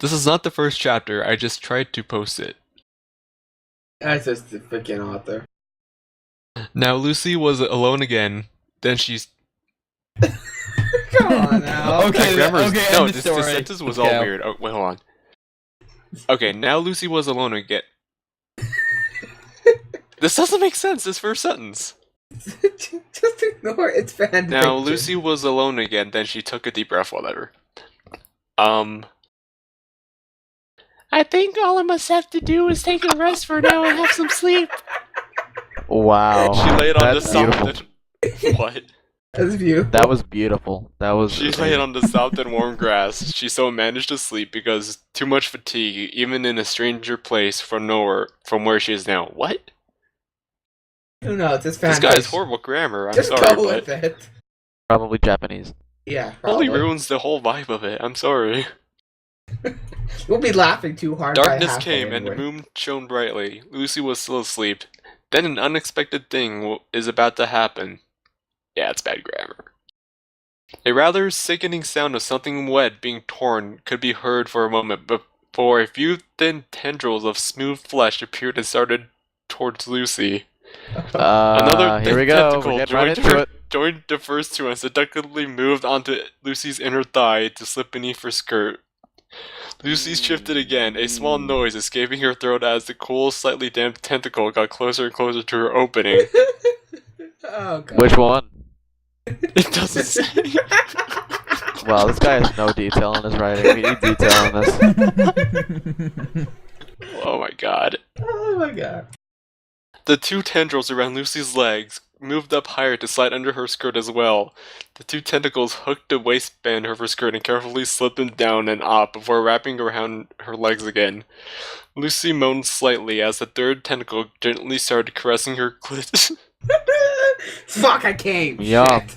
This is not the first chapter. I just tried to post it. That's just the freaking author. Now Lucy was alone again. Then she's. Come on now. Okay, No, end the this story. sentence was Okay. all weird. Oh, wait, hold on. Okay, now Lucy was alone again. This doesn't make sense. This first sentence. Just ignore it. It's fan Now fiction. Lucy was alone again. Then she took a deep breath. Whatever. I think all I must have to do is take a rest for now and have some sleep. Wow. She laid on the That's soft. beautiful. What? That's beautiful. That was beautiful. That was. She laid on the soft and warm grass. She so managed to sleep because too much fatigue, even in a stranger place from where she is now. What? Who knows? It's fan This guy has fiction. horrible grammar. I'm Just sorry, go but with it. Probably Japanese. Yeah, only probably. ruins the whole vibe of it. I'm sorry. We'll be laughing too hard. by Darkness halfway came and the anyway. moon shone brightly. Lucy was still asleep. Then an unexpected thing is about to happen. Yeah, it's bad grammar. A rather sickening sound of something wet being torn could be heard for a moment before a few thin tendrils of smooth flesh appeared and started towards Lucy. Another Here we thin go. tentacle We're getting right into it. joined the first two and seductively moved onto Lucy's inner thigh to slip beneath her skirt. Lucy shifted again, a small noise escaping her throat as the cool, slightly damp tentacle got closer and closer to her opening. Oh, God. Which one? It doesn't say. Well, this guy has no detail in his writing. We need detail in this. Oh my god. Oh my god. The two tendrils around Lucy's legs moved up higher to slide under her skirt as well. The two tentacles hooked the waistband of her skirt and carefully slipped them down and up before wrapping around her legs again. Lucy moaned slightly as the third tentacle gently started caressing her clit. Fuck, I came. Yum. Shit.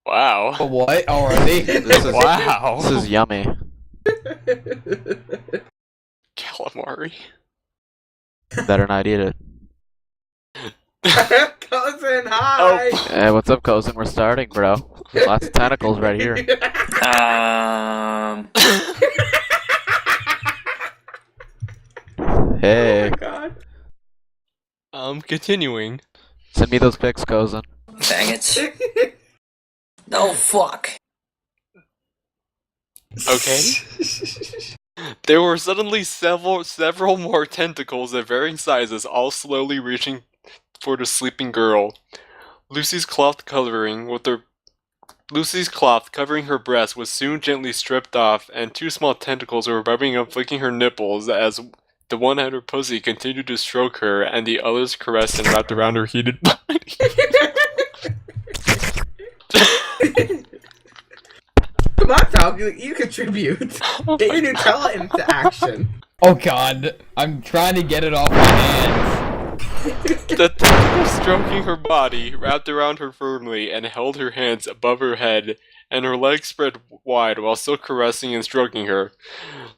Wow. What already? This is Wow. This is yummy. Calamari. Better not eat it. Cousin, hi. Oh. Hey, what's up, Cozen? We're starting, bro. Lots of tentacles right here. Hey, Oh my god. Continuing. send me those pics, Cozen. Dang it. No, fuck. Okay. There were suddenly several more tentacles of varying sizes, all slowly reaching for the sleeping girl. Lucy's cloth covering her breast was soon gently stripped off, and two small tentacles were rubbing and flicking her nipples as the one at her pussy continued to stroke her, and the others caressed and wrapped around her heated body. Come on, Falcon, you contribute. Oh Get my your Nutella into action. Oh god, I'm trying to get it off my hands. The tentacle stroking her body, wrapped around her firmly, and held her hands above her head, and her legs spread wide while still caressing and stroking her.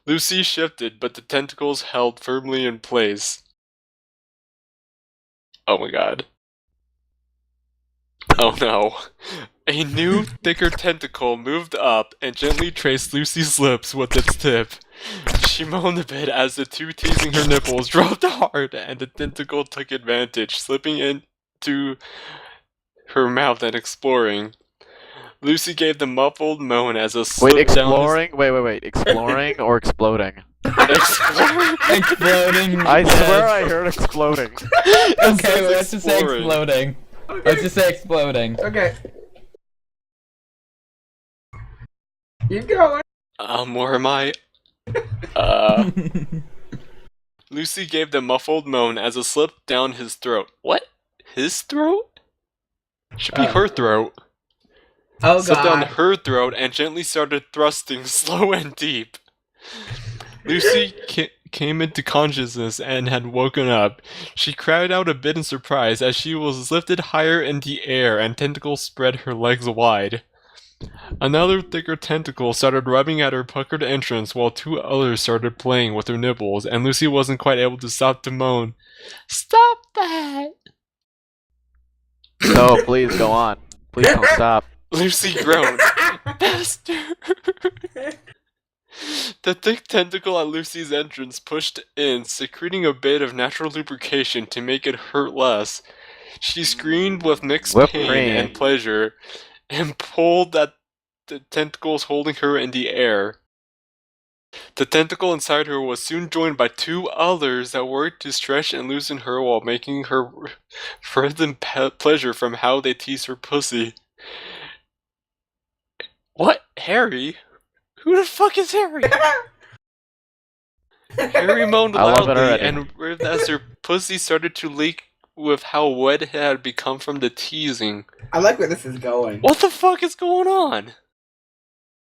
Lucy shifted, but the tentacles held firmly in place. Oh my god. Oh no. A new, thicker tentacle moved up and gently traced Lucy's lips with its tip. She moaned a bit as the two teasing her nipples dropped hard, and the tentacle took advantage, slipping into her mouth and exploring. Lucy gave the muffled moan as a slip Wait, down exploring? Wait. Exploring or exploding? Exploring? Exploding. I swear I heard exploding. Okay, well, let's just say exploring. exploding. Let's just say exploding. Okay. Keep going. Where am I? Lucy gave the muffled moan as it slipped down his throat. What? His throat? Should be her throat. Oh Slipped down god. her throat and gently started thrusting slow and deep. Lucy came into consciousness and had woken up. She cried out a bit in surprise as she was lifted higher in the air and tentacles spread her legs wide. Another thicker tentacle started rubbing at her puckered entrance while two others started playing with her nipples, and Lucy wasn't quite able to stop to moan. Stop that! No, please go on. Please don't stop. Lucy groaned. Faster! The thick tentacle at Lucy's entrance pushed in, secreting a bit of natural lubrication to make it hurt less. She screamed with mixed Whipped pain cream. and pleasure, and pulled at the tentacles holding her in the air. The tentacle inside her was soon joined by 2 others that worked to stretch and loosen her while making her further pleasure from how they teased her pussy. What? Harry? Who the fuck is Harry? Harry moaned I love it loudly already. and writhed as her pussy started to leak with how wet it had become from the teasing. I like where this is going. What the fuck is going on?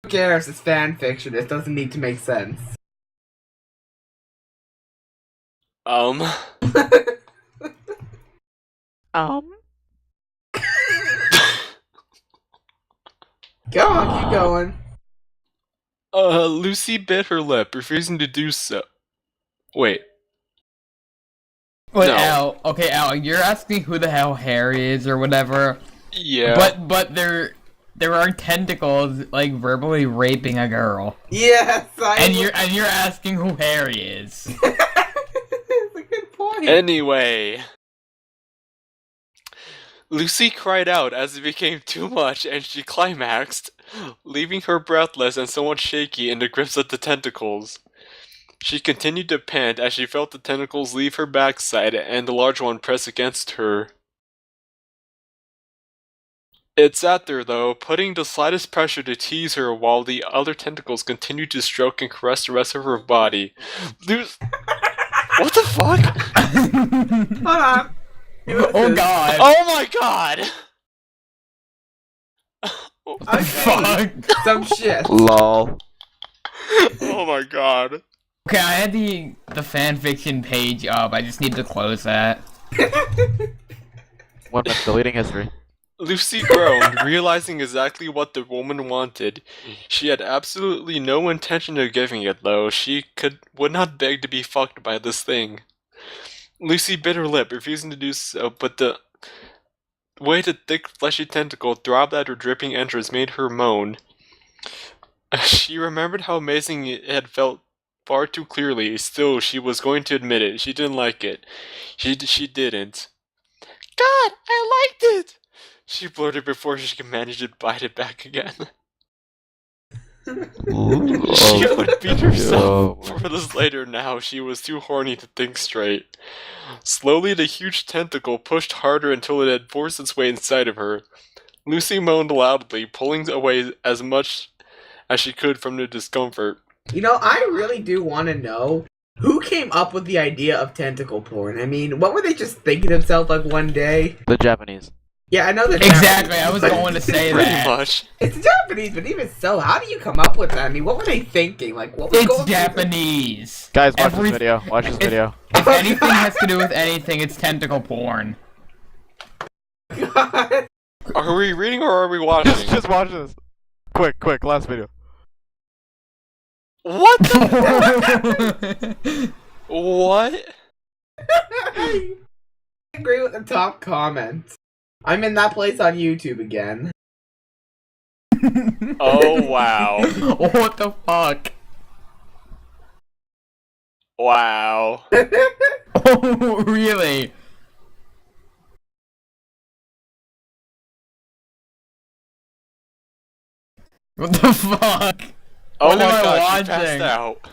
Who cares? It's fan fiction. It doesn't need to make sense. Go on, keep going. Lucy bit her lip, refusing to do so. Wait. Wait, No. Al. Okay, Al, you're asking who the hell Harry is or whatever. Yeah. But there are tentacles like verbally raping a girl, Yes, and you're asking who Harry is. It's a good point. Anyway. Lucy cried out as it became too much and she climaxed, leaving her breathless and somewhat shaky in the grips of the tentacles. She continued to pant as she felt the tentacles leave her backside and the large one press against her. It sat there though, putting the slightest pressure to tease her while the other tentacles continued to stroke and caress the rest of her body. What the fuck? Hold on. Oh god. Oh my god! What the fuck? Some shit. Lol. Oh my god. Okay, I had the fanfiction page up. I just need to close that. 1 minute, deleting history. Lucy groaned, realizing exactly what the woman wanted. She had absolutely no intention of giving it, though. She would not beg to be fucked by this thing. Lucy bit her lip, refusing to do so, but the way the thick, fleshy tentacle throbbed at her dripping entrance made her moan. She remembered how amazing it had felt far too clearly. Still, she was going to admit it. She didn't like it. She didn't. God, I liked it! She blurted before she could manage to bite it back again. She would beat herself for this later now. She was too horny to think straight. Slowly, the huge tentacle pushed harder until it had forced its way inside of her. Lucy moaned loudly, pulling away as much as she could from the discomfort. You know, I really do want to know who came up with the idea of tentacle porn. I mean, what were they just thinking to themselves like one day? The Japanese. Yeah, I know that. Exactly, I was going to say Pretty that. much. It's Japanese, but even so, how do you come up with that? I mean, what were they thinking? Like, what was It's going through Japanese. Guys, watch Every- this video. Watch this If- video. If anything has to do with anything, it's tentacle porn. their- God. Are we reading or are we watching? Just watch this. Quick, last video. What the? What? I agree with the top comment. I'm in that place on YouTube again. Oh wow. What the fuck? Wow. Oh, really? What the fuck? Oh What my am I god, she watching? passed out.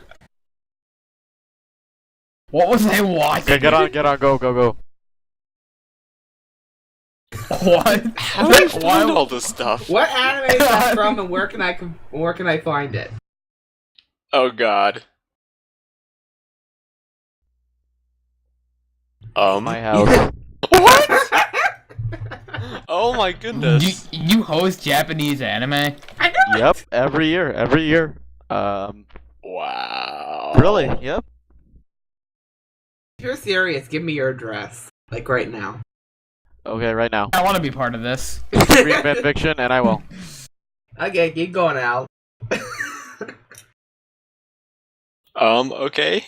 What was I watching? Okay, get on, go. What? How do you Why- find all this stuff? What anime is that from, and where can I find it? Oh god. My house. What? Oh my goodness. You host Japanese anime? I know. Yep, every year. Wow. Really? Yep. If you're serious, give me your address, like right now. Okay, right now. I want to be part of this. Read fanfiction, and I will. Okay, keep going out. Okay.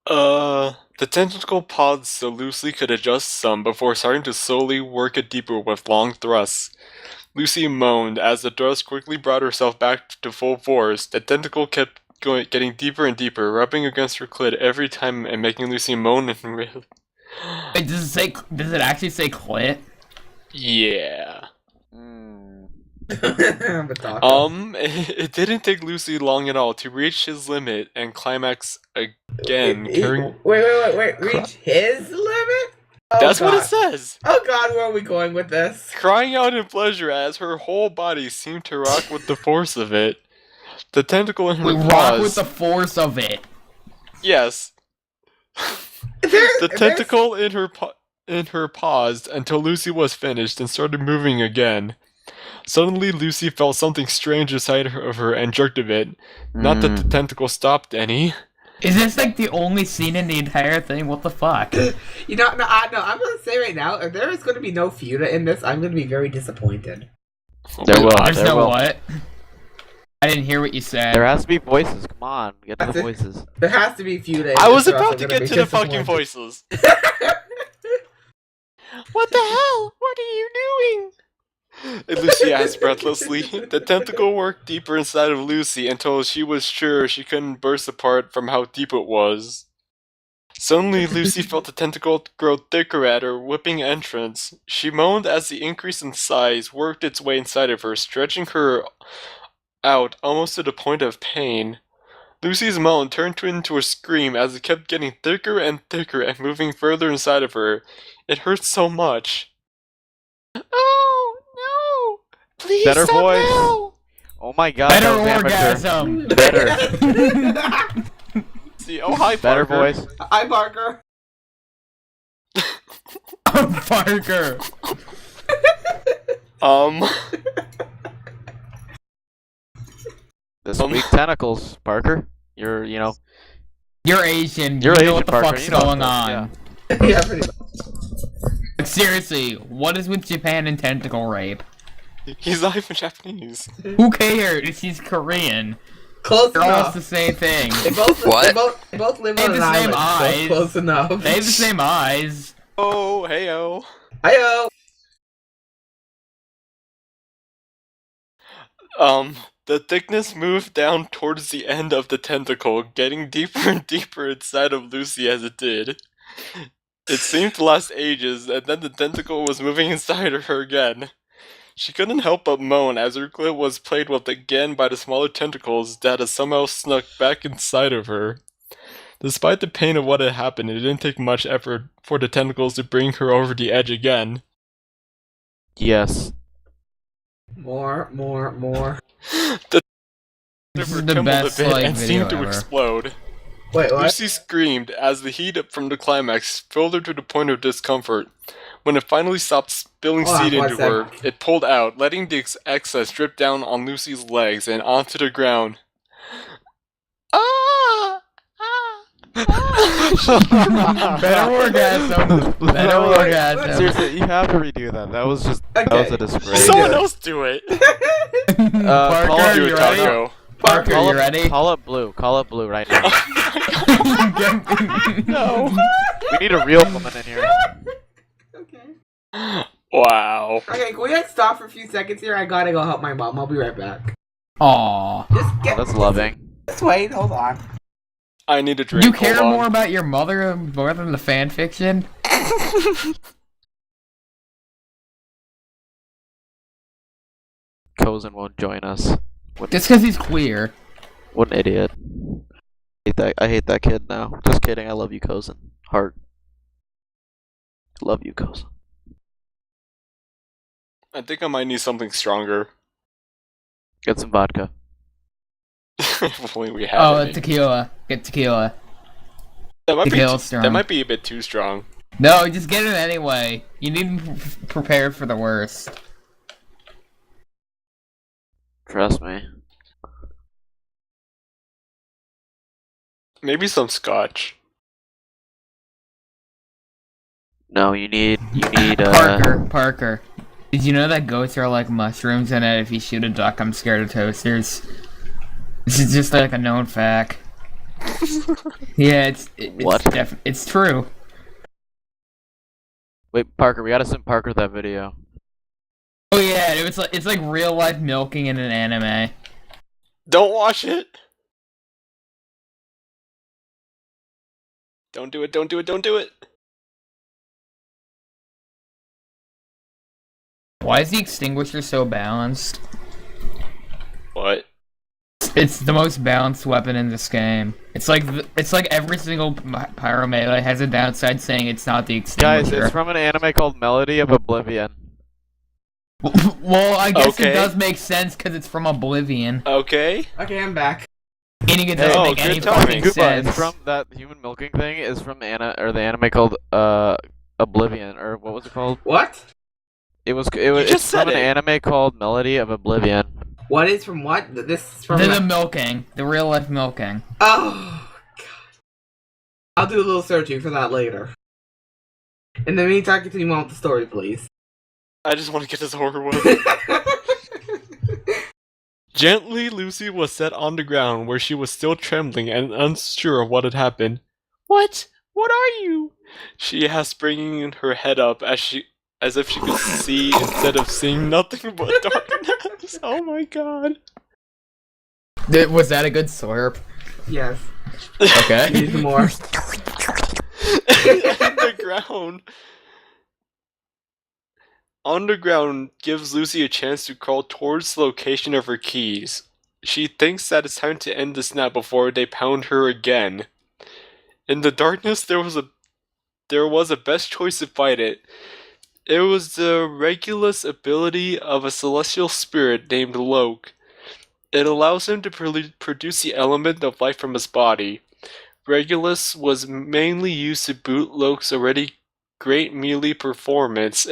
The tentacle paused so Lucy could adjust some before starting to slowly work it deeper with long thrusts. Lucy moaned as the thrust quickly brought herself back to full force. The tentacle kept getting deeper and deeper, rubbing against her clit every time and making Lucy moan and rip. Wait, does it actually say clit? Yeah. Bataka. It didn't take Lucy long at all to reach his limit and climax again. Wait. Reach his limit? Oh, That's God. what it says. Oh God, where are we going with this? Crying out in pleasure as her whole body seemed to rock with the force of it. The tentacle in her We paws. rock with the force of it. Yes. The tentacle in her paused until Lucy was finished and started moving again. Suddenly, Lucy felt something strange inside of her and jerked a bit. Not that the tentacle stopped any. Is this like the only scene in the entire thing? What the fuck? You know, no, I'm gonna say right now, if there is gonna be no Fuda in this, I'm gonna be very disappointed. There will. There's There no will. what? I didn't hear what you said. There has to be voices. Come on, get to the voices. There has to be Feud. I was about to get to the fucking voices. What the hell? What are you doing? Lucy asked breathlessly. The tentacle worked deeper inside of Lucy until she was sure she couldn't burst apart from how deep it was. Suddenly, Lucy felt the tentacle grow thicker at her whipping entrance. She moaned as the increase in size worked its way inside of her, stretching her out almost to the point of pain. Lucy's moan turned into a scream as it kept getting thicker and thicker and moving further inside of her. It hurt so much. Oh, no! Please Better stop voice. now! Oh my God, Better that was orgasm. Better. See, oh, hi, Better Parker. voice. Hi, Parker. Parker. This week tentacles, Parker. You're Asian. You're You're you know Asian, what the Parker. fuck's You know going this, on. yeah. Yeah, pretty much. But seriously, what is with Japan and tentacle rape? He's not even Japanese. Who cares? He's Korean. Close They're almost enough. the same thing. They both, What? they both live They on have an the same island, so eyes. close enough. They have the same eyes. Oh, heyo. Hiyo! The thickness moved down towards the end of the tentacle, getting deeper and deeper inside of Lucy as it did. It seemed to last ages, and then the tentacle was moving inside of her again. She couldn't help but moan as her clit was played with again by the smaller tentacles that had somehow snuck back inside of her. Despite the pain of what had happened, it didn't take much effort for the tentacles to bring her over the edge again. Yes. More. This Her is the trembled best a bit like and video seemed to ever. explode. Wait, what? Lucy screamed as the heat from the climax filled her to the point of discomfort. When it finally stopped spilling Hold on, seed one into her, second. it pulled out, letting the excess drip down on Lucy's legs and onto the ground. Ah! Better orgasm. Better orgasm. Seriously, you have to redo that. That was a Okay. disgrace. Someone else do it! Call Parker, Do you it, ready? Taco. Parker, Call you up, ready? Call up Blue. Call up Blue right now. No. We need a real woman in here. Okay. Wow. Okay, can we like stop for a few seconds here? I gotta go help my mom. I'll be right back. Aw. Just get. That's loving. Just wait. Hold on. I need a drink. You care hold on. more about your mother more than the fan fiction? Kozen won't join us. Just because he's queer. What an idiot. I hate that kid now. Just kidding. I love you, Kozen. Heart. Love you, Kozen. I think I might need something stronger. Get some vodka. If only we had Oh, any. tequila. Get tequila. That might, be tequila's strong. that might be a bit too strong. No, just get it anyway. You need to be prepared for the worst. Trust me. Maybe some scotch. No, you need Parker. Did you know that goats are like mushrooms and that if you shoot a duck, I'm scared of toasters? This is just like a known fact. Yeah, it's What? It's true. Wait, Parker, we gotta send Parker that video. Oh yeah, Yeah, it's like real life milking in an anime. Don't watch it. Don't do it. Don't do it. Don't do it. Why is the extinguisher so balanced? What? It's the most balanced weapon in this game. It's like every single pyro melee has a downside saying it's not the extinguisher. Guys, it's from an anime called Melody of Oblivion. Well, I guess Okay. it does make sense because it's from Oblivion. Okay. Okay, I'm back. Meaning it doesn't Oh, make good any timing. fucking Goodbye. sense. It's from that human milking thing. Is from the anime called Oblivion, or what was it called? What? It's just from said an it. anime called Melody of Oblivion. What is from what? This is from. The milking, the real life milking. Oh, God. I'll do a little searching for that later. In the meantime, continue on with the story, please. I just want to get this over with. Gently, Lucy was set on the ground where she was still trembling and unsure of what had happened. What? What are you? She asked, bringing her head up as if she could see instead of seeing nothing but darkness. Oh my god. Was that a good slurp? Yes. Okay. Need more. On the ground. On the ground gives Lucy a chance to crawl towards the location of her keys. She thinks that it's time to end this nap before they pound her again. In the darkness, there was a best choice to fight it. It was the Regulus ability of a celestial spirit named Loke. It allows him to produce the element of life from his body. Regulus was mainly used to boot Loke's already great melee performance,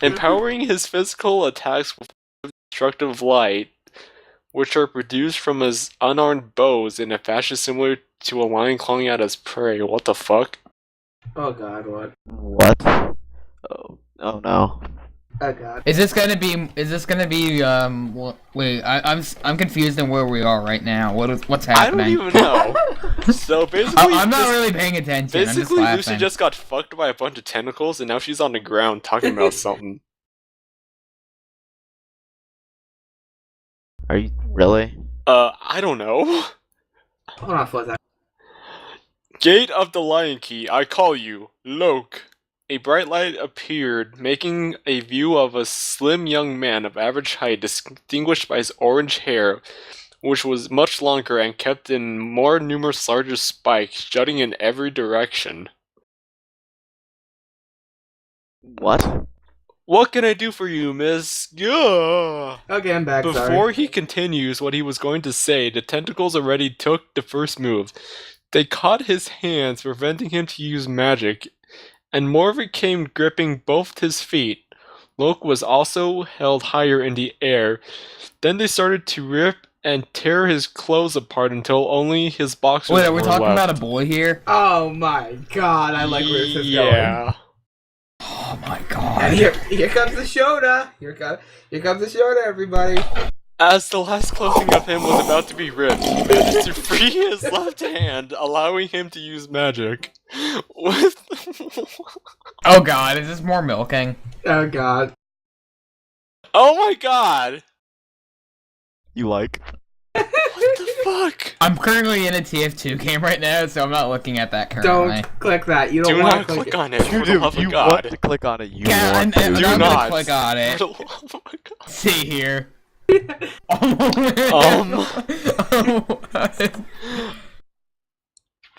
empowering his physical attacks with destructive light, which are produced from his unarmed bows in a fashion similar to a lion clawing at his prey. What the fuck? Oh God, what? What? Oh no. Oh God. Is this gonna be? Wait, I'm confused on where we are right now. What's I don't happening? even know. So basically, I'm not really paying attention. I'm just basically, laughing. Lucy just got fucked by a bunch of tentacles, and now she's on the ground talking about something. Are you really? I don't know. Hold on for a second. Gate of the Lion Key, I call you, Loke. A bright light appeared, making a view of a slim young man of average height, distinguished by his orange hair, which was much longer and kept in more numerous larger spikes, jutting in every direction. What? What can I do for you, miss? Yeah. Okay, I'm back. Before Sorry. he continues what he was going to say, the tentacles already took the first move. They caught his hands, preventing him to use magic, and more of it came gripping both his feet. Loke was also held higher in the air. Then they started to rip and tear his clothes apart until only his boxers Wait, are were we talking left. about a boy here? Oh my God, I like where this is going. Yeah. Oh my And god. here comes the Shota. Here comes the Shota, everybody. As the last clothing of him was about to be ripped, he managed to free his left hand, allowing him to use magic. With Oh god, is this more milking? Oh God. oh my god! You like? What the fuck? I'm currently in a TF2 game right now, so I'm not looking at that currently. Don't click that. You don't Do want not to click it. on it. For the You, love of you God. want to click on it, you Yeah, want I'm Do not not gonna click on it. For the love of God. See here.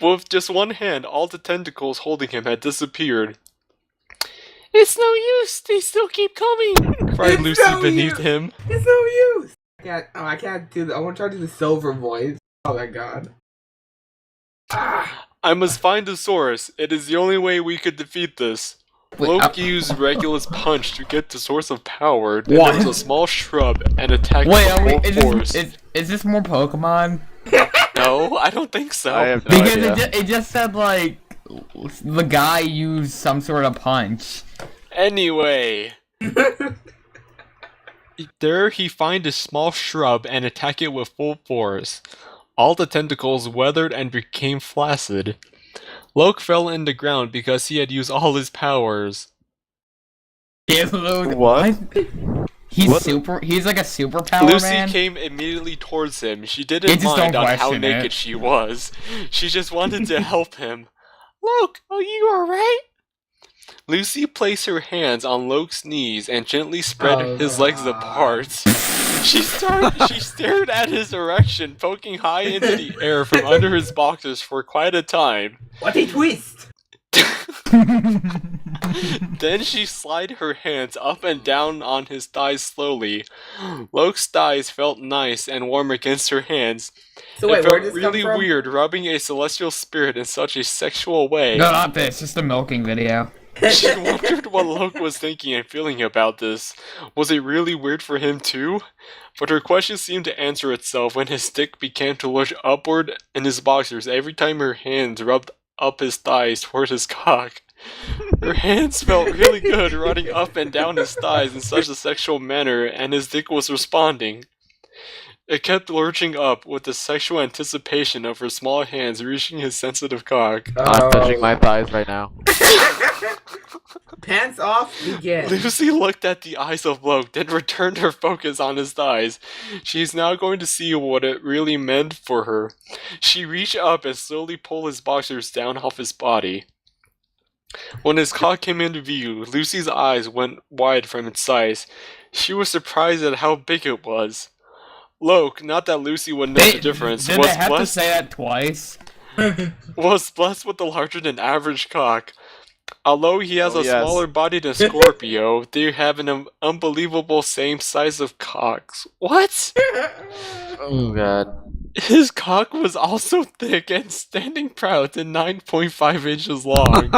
With just one hand, all the tentacles holding him had disappeared. It's no use. They still keep coming. Cried It's Lucy no beneath use. him. It's no use. I can't do that. I want to try to do the silver voice. Oh my God. Ah. I must find the source. It is the only way we could defeat this. Wait, Loke used Regulus punch to get the source of power. Then What? there was a small shrub and attacked Wait, with full force. is this more Pokemon? No, I don't think so. I have no Because idea. it just said like the guy used some sort of punch. Anyway, there he find a small shrub and attack it with full force. All the tentacles weathered and became flaccid. Loke fell in the ground because he had used all his powers. What? He's What? super. He's like a superpower Lucy man. came immediately towards him. She You didn't just mind don't on how question naked it. she was. She just wanted to help him. Luke, are you alright? Lucy placed her hands on Luke's knees and gently spread his legs apart. She stared at his erection, poking high into the air from under his boxers for quite a time. What a twist! Then she slid her hands up and down on his thighs slowly. Luke's thighs felt nice and warm against her hands. So It wait, where felt did this really come from? weird rubbing a celestial spirit in such a sexual way. No, not this. Just a milking video. She wondered what Luke was thinking and feeling about this. Was it really weird for him too? But her question seemed to answer itself when his dick began to lurch upward in his boxers every time her hands rubbed up his thighs toward his cock. Her hands felt really good running up and down his thighs in such a sexual manner, and his dick was responding. It kept lurching up with the sexual anticipation of her small hands reaching his sensitive cock. I'm touching my thighs right now. Pants off, begin. Lucy looked at the eyes of Luke, then returned her focus on his thighs. She's now going to see what it really meant for her. She reached up and slowly pulled his boxers down off his body. When his cock came into view, Lucy's eyes went wide from its size. She was surprised at how big it was. Luke, not that Lucy would know the difference, Did they have to say that twice? was blessed with a larger than average cock. Although he has Oh, a yes. smaller body than Scorpio, they have an unbelievable same size of cocks. What? Oh god. His cock was also thick and standing proud to 9.5 inches long.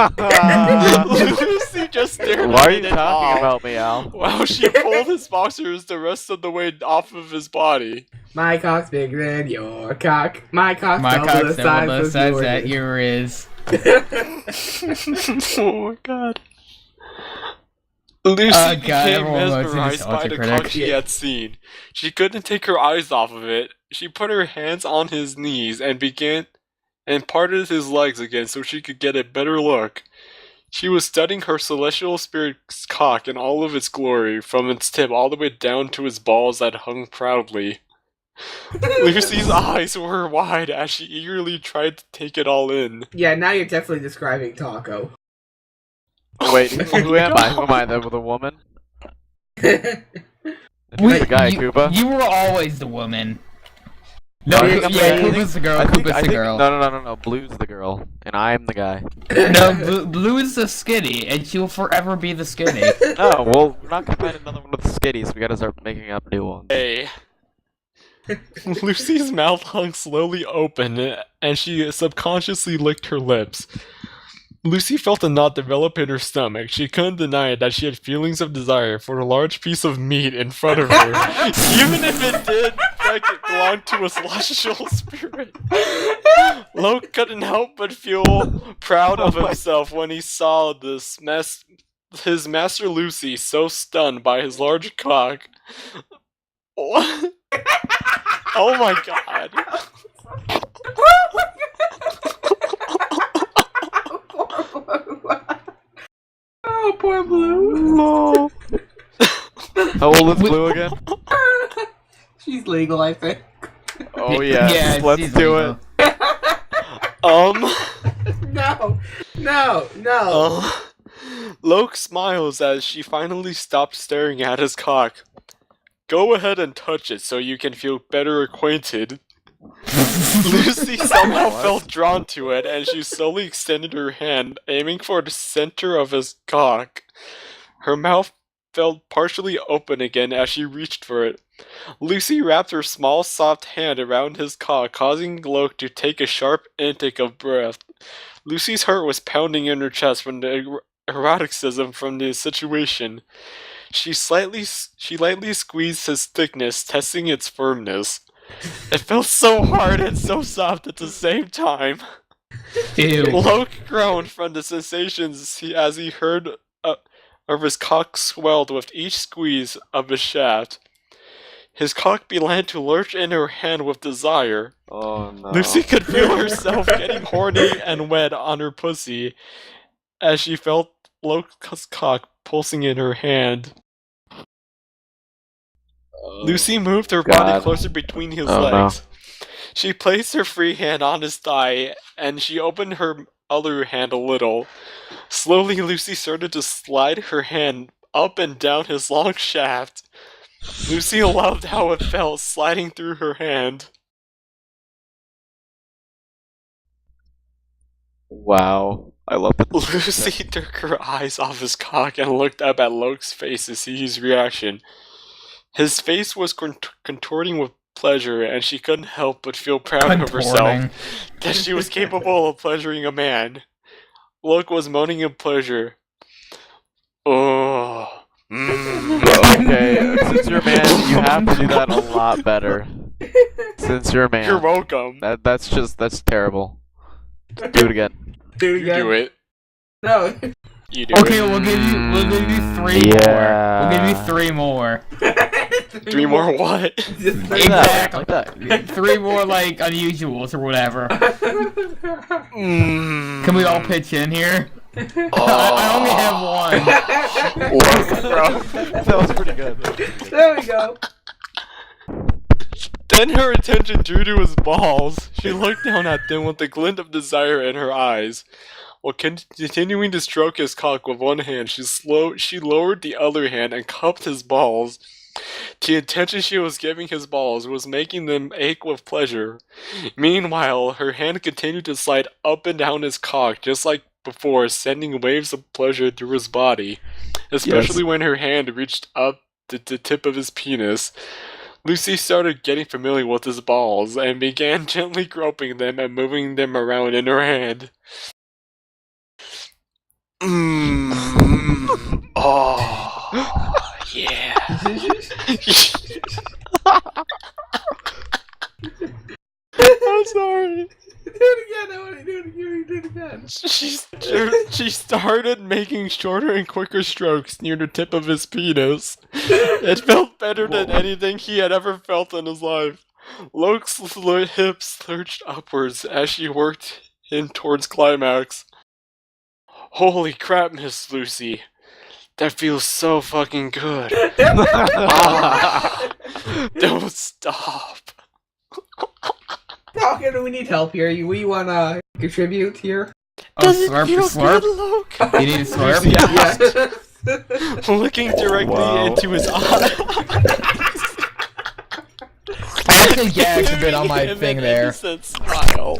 Lucy just stared Why at are it you in talking awe about me, Al? while she pulled his boxers the rest of the way off of his body. My cock's bigger than your cock. My cock's My double cock's the double the size size of that yours. yours. Oh my god. Lucy God, became everyone wants to be mesmerized by the Ultra cock Critic. she had seen. She couldn't take her eyes off of it. She put her hands on his knees and parted his legs again so she could get a better look. She was studying her celestial spirit's cock in all of its glory, from its tip all the way down to its balls that hung proudly. Lucy's eyes were wide as she eagerly tried to take it all in. Yeah, now you're definitely describing Taco. Wait, who am I? Who am I? The woman? Wait, The guy, you, Koopa? you were always the woman. No, I think I'm yeah, the- Koopa's the girl. I think, Koopa's I the think, girl. no, Blue's the girl, and I'm the guy. No, Blue is the skitty, and she will forever be the skitty. No, well, we're not gonna find another one with skitty, so we gotta start making up new ones. Hey. Lucy's mouth hung slowly open, and she subconsciously licked her lips. Lucy felt a knot develop in her stomach. She couldn't deny that she had feelings of desire for the large piece of meat in front of her, even if it did belong to a celestial spirit. Luke couldn't help but feel proud of himself when he saw his master Lucy so stunned by his large cock. What? Oh my god. Oh, poor Blue. No. How old is Blue again? She's legal, I think. Oh yes, Yeah, let's she's do legal. it. No. Luke smiles as she finally stopped staring at his cock. Go ahead and touch it so you can feel better acquainted. Lucy somehow felt drawn to it, and she slowly extended her hand, aiming for the center of his cock. Her mouth felt partially open again as she reached for it. Lucy wrapped her small, soft hand around his cock, causing Luke to take a sharp intake of breath. Lucy's heart was pounding in her chest from the eroticism from the situation. She lightly squeezed his thickness, testing its firmness. It felt so hard and so soft at the same time. Ew. Luke groaned from the sensations as he heard of his cock swelled with each squeeze of his shaft. His cock began to lurch in her hand with desire. Oh no. Lucy could feel herself getting horny and wet on her pussy as she felt Luke's cock pulsing in her hand. Oh, Lucy moved her God. body closer between his Oh, legs. She placed her free hand on his thigh, and she opened her other hand a little. Slowly, Lucy started to slide her hand up and down his long shaft. Lucy loved how it felt sliding through her hand. Wow. I love it. Lucy took her eyes off his cock and looked up at Loke's face to see his reaction. His face was contorting with pleasure, and she couldn't help but feel proud of herself that she was capable of pleasuring a man. Loke was moaning in pleasure. Oh. Okay, since you're a man, you have to do that a lot better. Since you're a man. You're welcome. That's terrible. Do it again. Do it You again. do it. No. You do Okay, it. we'll give you 3 Yeah. more. We'll give you 3 more. 3 more what? Just Like that, Exactly. like that. 3 more like unusuals or whatever. Can we all pitch in here? I only have 1. Look, bro. That was pretty good. There we go. Then her attention drew to his balls. She looked down at them with a glint of desire in her eyes. While continuing to stroke his cock with one hand, she lowered the other hand and cupped his balls. The attention she was giving his balls was making them ache with pleasure. Meanwhile, her hand continued to slide up and down his cock, just like before, sending waves of pleasure through his body, especially when her hand reached up to the tip of his penis. Lucy started getting familiar with his balls and began gently groping them and moving them around in her hand. Oh, yeah. I'm sorry. Do it again. I want to do it again. She started making shorter and quicker strokes near the tip of his penis. It felt better than anything he had ever felt in his life. Loke's hips lurched upwards as she worked him towards climax. Holy crap, Miss Lucy. That feels so fucking good. Don't stop. Okay, do we need help here? We want to contribute here? Oh, slurp, slurp. Luke? You need a slurp? Yes. Looking directly into his eyes. I actually gagged a bit on my Giving him thing an there. innocent smile.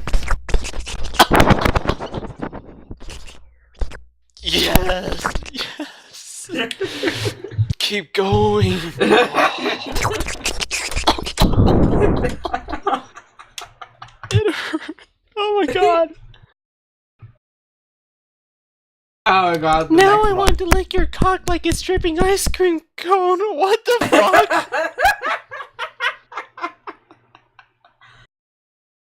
Yes, yes. Keep going. It hurt. Oh my god. Oh my god. the Now next I one. want to lick your cock like it's dripping ice cream cone. What the fuck?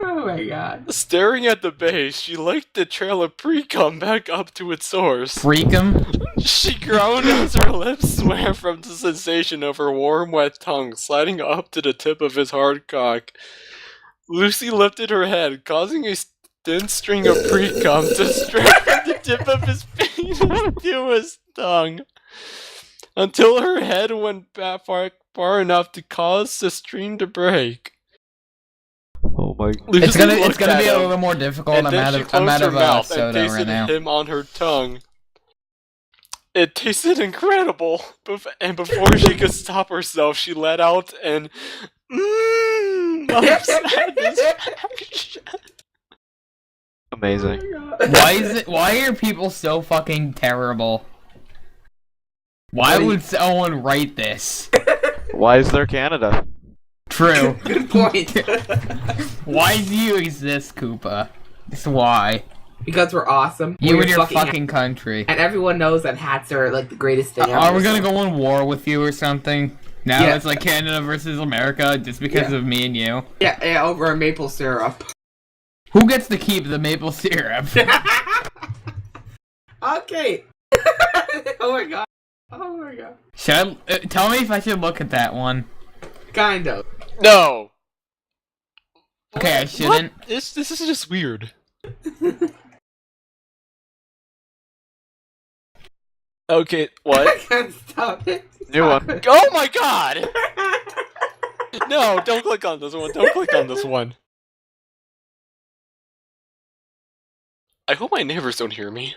Oh my god. Staring at the base, she licked the trail of pre-cum back up to its source. Freak him. She groaned as her lips swam from the sensation of her warm, wet tongue sliding up to the tip of his hard cock. Lucy lifted her head, causing a thin string of pre-cum to stray from the tip of his penis to his tongue, until her head went back far enough to cause the stream to break. Oh my. Lucy It's gonna looked be at a him, little more difficult. and I'm then out she of closed her mouth and soda tasted right now. him on her tongue. It tasted incredible, and before she could stop herself, she let out an of satisfaction. Amazing. Why are people so fucking terrible? Why would someone write this? Why is there Canada? True. Good point. Why do you exist, Koopa? It's why. Because we're awesome. You We're and your fucking fucking country. And everyone knows that hats are like the greatest thing ever. Are we gonna go in war with you or something? Now Yeah. it's like Canada versus America just because Yeah. of me and you. Yeah, over a maple syrup. Who gets to keep the maple syrup? Okay. Oh my god. Oh my god. Should I, tell me if I should look at that one. Kind of. No. Okay, I shouldn't. What? This is just weird. Okay, I what? can't stop it. New one. Oh my god! No, don't click on this one. Don't click on this one. I hope my neighbors don't hear me.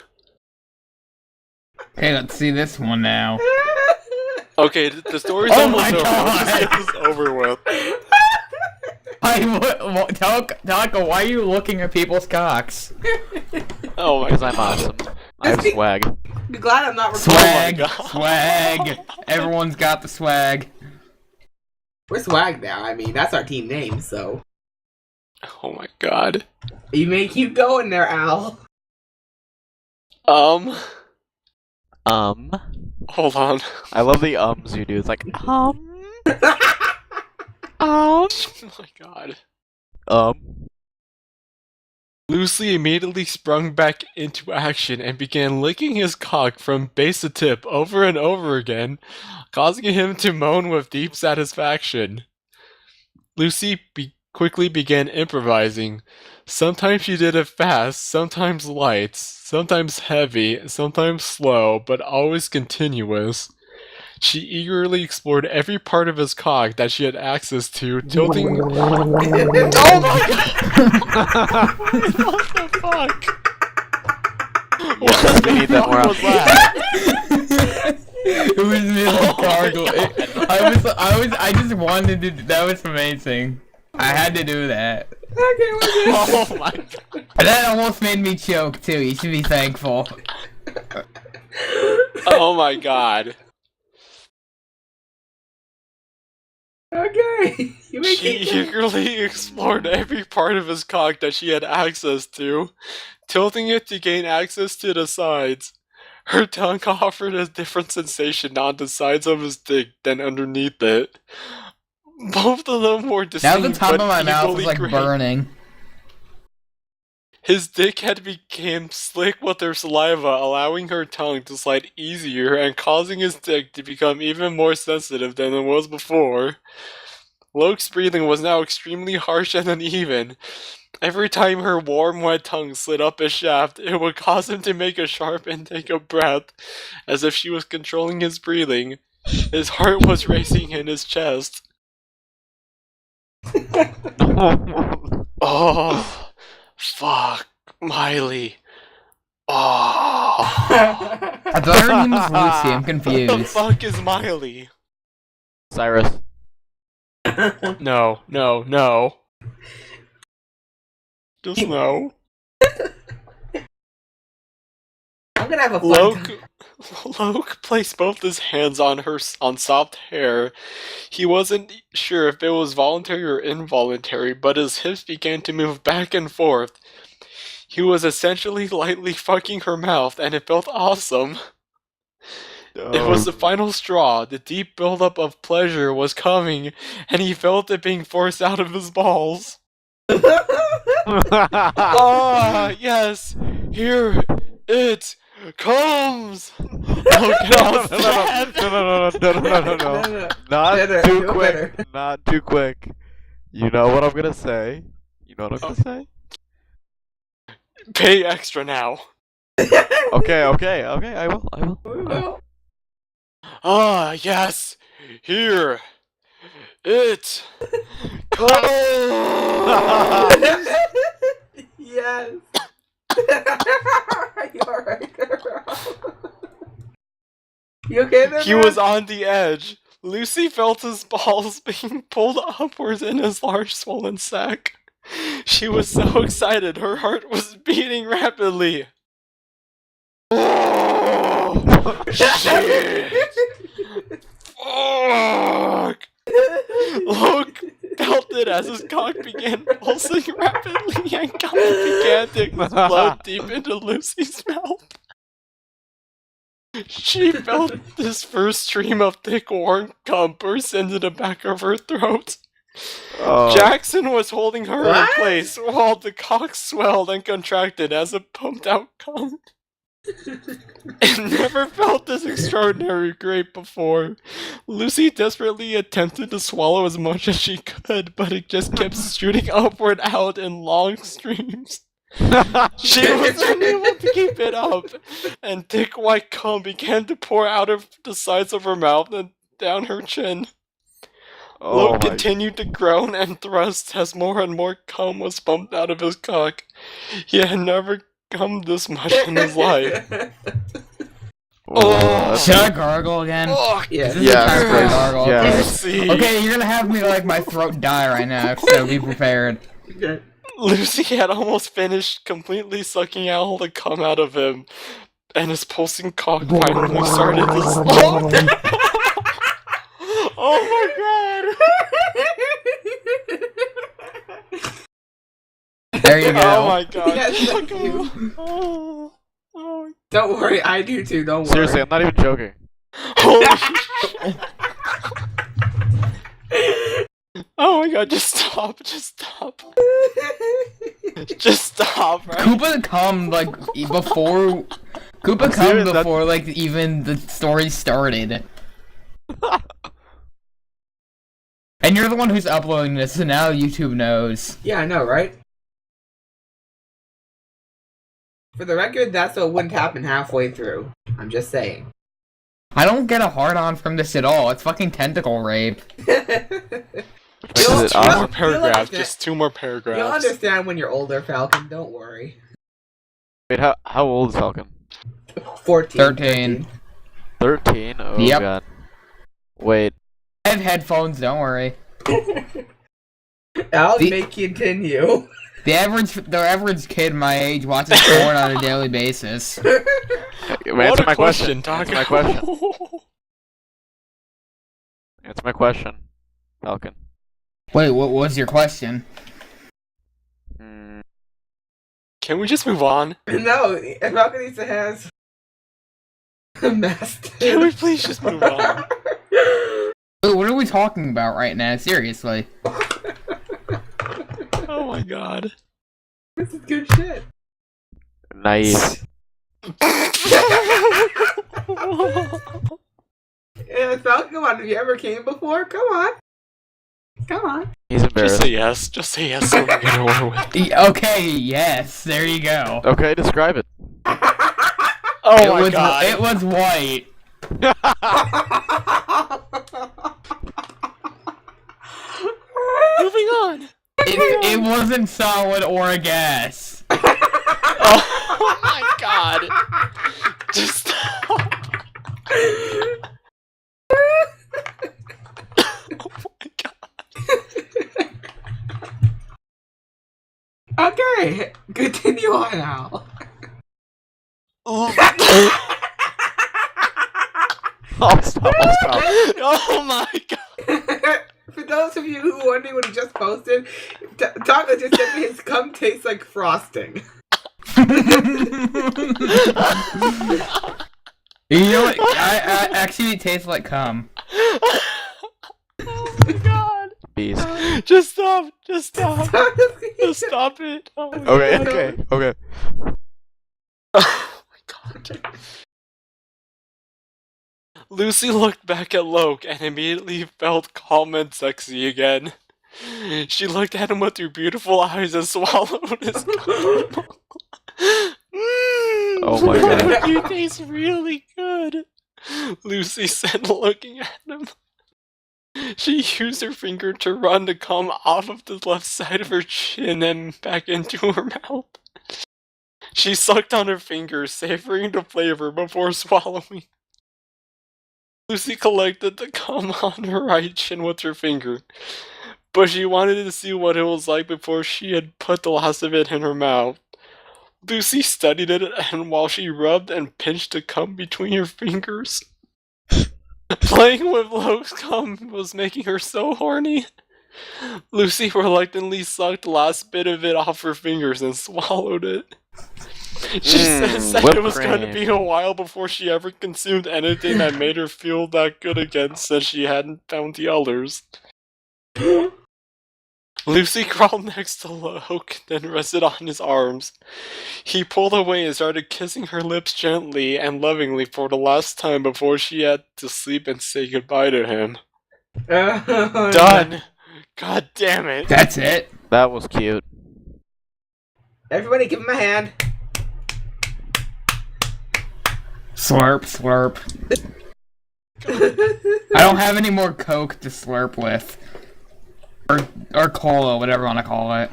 Hey, let's see this one now. Okay, the story's Oh almost my over. God. Let's get this over with. Talaka, why are you looking at people's cocks? Oh my Because I'm awesome. I have swag. I'm glad I'm not recording. Swag, God. swag. Everyone's got the swag. We're swag now. I mean, that's our team name, so. Oh my god. You may keep going there, Al. Hold on. I love the ums you do. It's like, Oh my god. Lucy immediately sprung back into action and began licking his cock from base to tip over and over again, causing him to moan with deep satisfaction. Lucy quickly began improvising. Sometimes she did it fast, sometimes light, sometimes heavy, sometimes slow, but always continuous. She eagerly explored every part of his cock that she had access to, tilting... Oh my god! What the fuck? Yes, we need that more was that? It was me like gargle. I just wanted to. That was amazing. I had to do that. Oh my god. That almost made me choke too. You should be thankful. Oh my god. Okay. You may She keep going. eagerly explored every part of his cock that she had access to, tilting it to gain access to the sides. Her tongue offered a different sensation on the sides of his dick than underneath it. Both of them were Now distinct the top but of my mouth equally was like great. burning. His dick had become slick with her saliva, allowing her tongue to slide easier and causing his dick to become even more sensitive than it was before. Loke's breathing was now extremely harsh and uneven. Every time her warm, wet tongue slid up his shaft, it would cause him to make a sharp intake of breath, as if she was controlling his breathing. His heart was racing in his chest. Oh, fuck, Miley. Oh. I thought her name was Lucy. I'm What the confused. fuck is Miley? Cyrus. No, no, no. Just no. I'm gonna have a fun time. Loke placed both his hands on her soft hair. He wasn't sure if it was voluntary or involuntary, but his hips began to move back and forth. He was essentially lightly fucking her mouth, and it felt awesome. It was the final straw. The deep buildup of pleasure was coming, and he felt it being forced out of his balls. Ah, yes, here it comes. Oh god, No. Not Better, too feel quick. better. Not too quick. You know what I'm gonna say. You know what I'm gonna say? Pay extra now. Okay, I will. We will. Ah, yes, here it comes. Yes. You alright, girl? You okay there, He man? was on the edge. Lucy felt his balls being pulled upwards in his large swollen sack. She was so excited, her heart was beating rapidly. Oh, shit! Fuck! Look felt it as his cock began pulsing rapidly and cum began to explode deep into Lucy's mouth. She felt this first stream of thick warm cum burst into the back of her throat. Oh. Jackson was holding her What? in place while the cock swelled and contracted as it pumped out cum. It never felt this extraordinary great before. Lucy desperately attempted to swallow as much as she could, but it just kept shooting upward out in long streams. She was unable to keep it up, and thick white cum began to pour out of the sides of her mouth and down her chin. Oh Luke my. continued to groan and thrust as more and more cum was pumped out of his cock. He had never come this much in his life. Oh, Should I gargle again? Oh, Yeah. This is Yeah, the time for a please. gargle. Yeah. Okay. Lucy. Okay, you're gonna have me like my throat die right now, so be prepared. Okay. Lucy had almost finished completely sucking out all the cum out of him, and his pulsing cock finally started to slow. Oh my god! There you go. Oh my god! Yes, thank you. Oh, Don't worry, I do too. Don't worry. Seriously, I'm not even joking. holy shit! Oh my god! Just stop! Just stop! Just stop! Right? Koopa come like before. Koopa come Steven, that- before like even the story started. And you're the one who's uploading this, so now YouTube knows. Yeah, I know, right? For the record, that's what wouldn't happen halfway through. I'm just saying. I don't get a hard on from this at all. It's fucking tentacle rape. Makes You'll- it Two awesome. more paragraphs. understand- Just two more You'll paragraphs. understand when you're older, Falcon. Don't worry. Wait, how old is Falcon? 14. 13. 13? Oh Yep. god. Wait. I have headphones, don't worry. I'll The- make you continue. The average kid my age watches porn on a daily basis. Wait, What answer a my question. Taco. Answer my question. Answer my question. Falcon. Wait, what was your question? Mm, Can we just move on? No, Falcon needs to have a master. Can we please just move on? Wait, what are we talking about right now? Seriously. Oh my god. This is good shit. nice. Yeah, Falcon, come on. Have you ever came before? Come on. Come on. He's Just embarrassed. say yes. Just say yes so we can get it over with. Okay, yes, there you go. Okay, describe it. Oh it my was god. it was white. Moving on. It wasn't solid or a gas. Oh my god. Just stop. Oh my god. Okay, continue on now. Oh, stop. Oh, stop. Oh my god. For those of you who wondering what he just posted, Taco just said his cum tastes like frosting. You know what? I actually it tastes like cum. Oh my god. Beast. Just stop. Just stop. Just stop it. Oh my Okay, god. okay, okay. Oh my god. Lucy looked back at Loke and immediately felt calm and sexy again. She looked at him with her beautiful eyes and swallowed his cum. Oh my god. You taste really good, Lucy said, looking at him. She used her finger to run the cum off of the left side of her chin and back into her mouth. She sucked on her fingers, savoring the flavor before swallowing. Lucy collected the cum on her right chin with her finger, but she wanted to see what it was like before she had put the last of it in her mouth. Lucy studied it, and while she rubbed and pinched the cum between her fingers, playing with Loke's cum was making her so horny. Lucy reluctantly sucked the last bit of it off her fingers and swallowed it. She said whipped it was going to cream. be a while before she ever consumed anything that made her feel that good again, since she hadn't found the others. Lucy crawled next to Loke, then rested on his arms. He pulled away and started kissing her lips gently and lovingly for the last time before she had to sleep and say goodbye to him. Done! God damn it! That's it. That was cute. Everybody, give him a hand. Slurp, slurp. I don't have any more Coke to slurp with. Or cola, whatever you want to call it.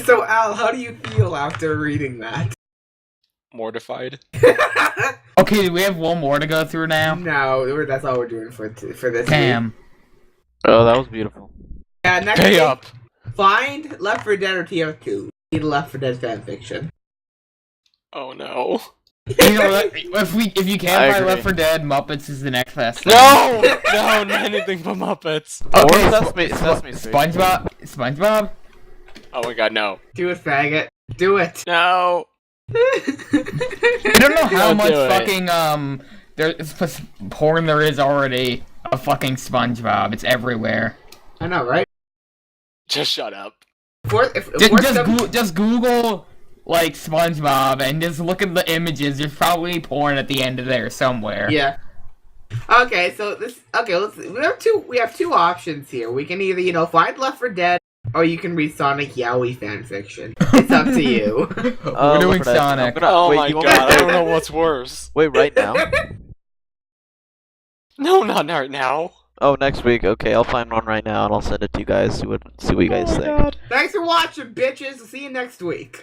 So, Al, how do you feel after reading that? Mortified. Okay, do we have one more to go through now? No, that's all we're doing for this week. Damn. Oh, that was beautiful. Yeah, next Pay week, up. find Left 4 Dead or TF2. Need Left 4 Dead fanfiction. Oh no. You know what? If you I can't find agree. Left 4 Dead, Muppets is the next best thing. No! No, not anything but Muppets. Okay, Or Sesame Street. SpongeBob? Oh my god, no. Do it, faggot. Do it. No! I don't know how Don't much do it. fucking, there's porn there is already of fucking SpongeBob. It's everywhere. I know, right? Just shut up. Just Google, like, SpongeBob and just look at the images. There's probably porn at the end of there somewhere. Yeah. Okay, so we have two options here. We can either, find Left 4 Dead, or you can read Sonic Yowie fanfiction. It's up to you. We're doing Look for that. Sonic. Oh Wait, my you want me god, to- I don't know what's worse. Wait, right now? No, not right now. Oh, next week. Okay, I'll find one right now and I'll send it to you guys. See what you guys think. God. Thanks for watching, bitches. See you next week.